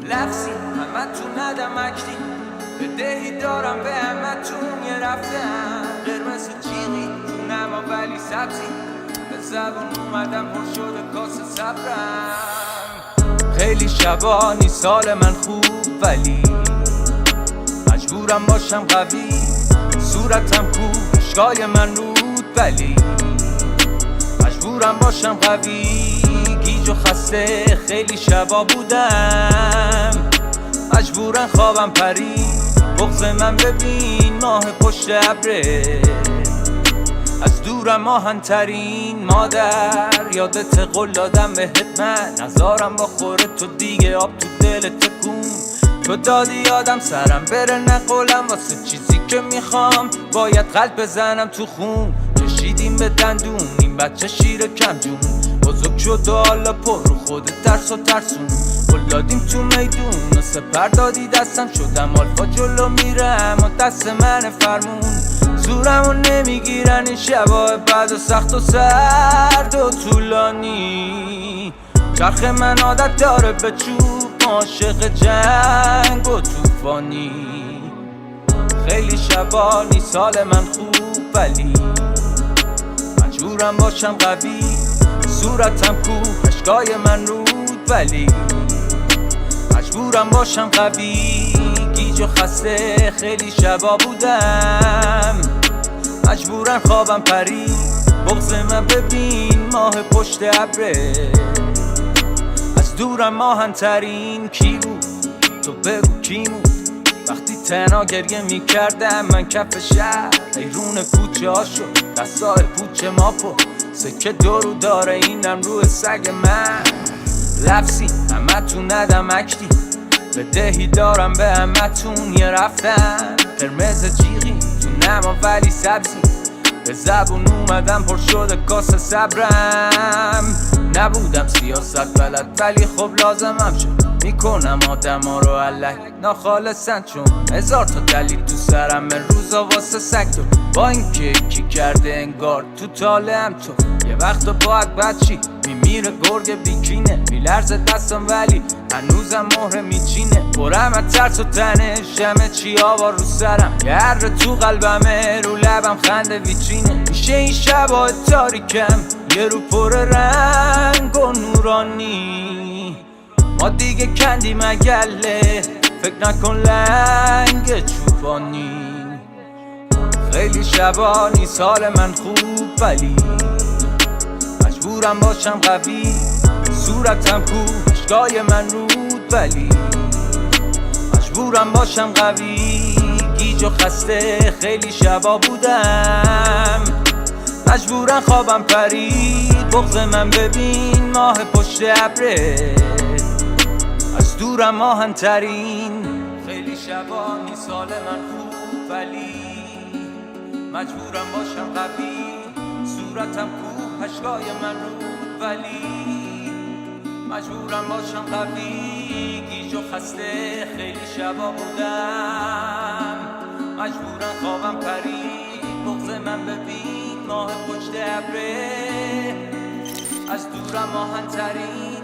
لفظی همه تو ندمکتی بدهی دارم به همه تون یه رفتم قرمز جیغی تو نما ولی سبزی به زبون اومدم پر شده کاسه صبرم خیلی شبانی سال من خوب ولی مجبورم باشم قوی صورتم کو اشکای من رود ولی مجبورم باشم قوی گیج و خسته خیلی شبا بودم مجبورم خوابم پرید بغض من ببین ماه پشت ابره از دورم آهن‌ترین مادر یادت قول دادم بهت من نذارم با خوره تو دیگه آب تو دل تکون تو دادی یادم سرم بره نقولم واسه چیزی که میخوام باید قلب بزنم تو خون کشیدیم به دندون این بچه شیر کم جون بزرگ شد و حالا پر رو خود ترس و ترسون قول دادیم تو میدون و سپر دادی دستم شدم آلفا جلو میرم و دست من فرمون زورمو نمیگیرن این شبای بد و سخت و سرد و طولانی چرخ من عادت داره به چوب عاشق جنگ و توفانی خیلی شبانی سال من خوب ولی مجبورم باشم قوی صورتم کو اشکای من رود ولی مجبورم باشم قوی گیج و خسته خیلی شبا بودم مجبورم خوابم پرید بغض من ببین ماه پشت ابره از دورم آهن‌ترین کی بود تو بگو کی بود وقتی تنها گریه میکردم من کف شهر حیرون کوچه ها شد دستای پوچه ما پر سکه دورو داره اینم روی سگ من لفظی همه تو ندمکتی بدهی دارم به همه تون یه رفتم قرمز جیغی تو نما ولی سبزی به زبون اومدم پر شده کاسه صبرم نبودم سیاست بلد ولی خب لازمم شد میکنم آدم ها رو علک ناخالصن چون هزار تا دلیل تو سرم من روزا واسه سکتور با اینکه کی کرده انگار تو طالعم تو یه وقتا باید بچی میمیره گرگ بیکینه میلرزه دستم ولی هنوزم مهره میچینه برم از ترس و تنش همه چی آوا رو سرم یه تو قلبمه رو لبم خنده ویترینه میشه این شبای تاریکم یه رو پر رنگ و نورانی ما دیگه کندیم گله فکر نکن لنگ چوبانی خیلی شبانی سال من خوب ولی مجبورم باشم قوی صورتم کو اشکای من رود ولی مجبورم باشم قوی گیج و خسته خیلی شبا بودم مجبورم خوابم پرید بغض من ببین ماه پشت ابره از دورم آهن‌ترین خیلی شبانی سال من خوب ولی مجبورم باشم قوی صورتم کو اشکای من رود ولی مجبورم باشم قوی گیج و خسته خیلی شبا بودم مجبورم خوابم پرید بغض من ببین ماه پشت ابره از دورم آهن‌ترین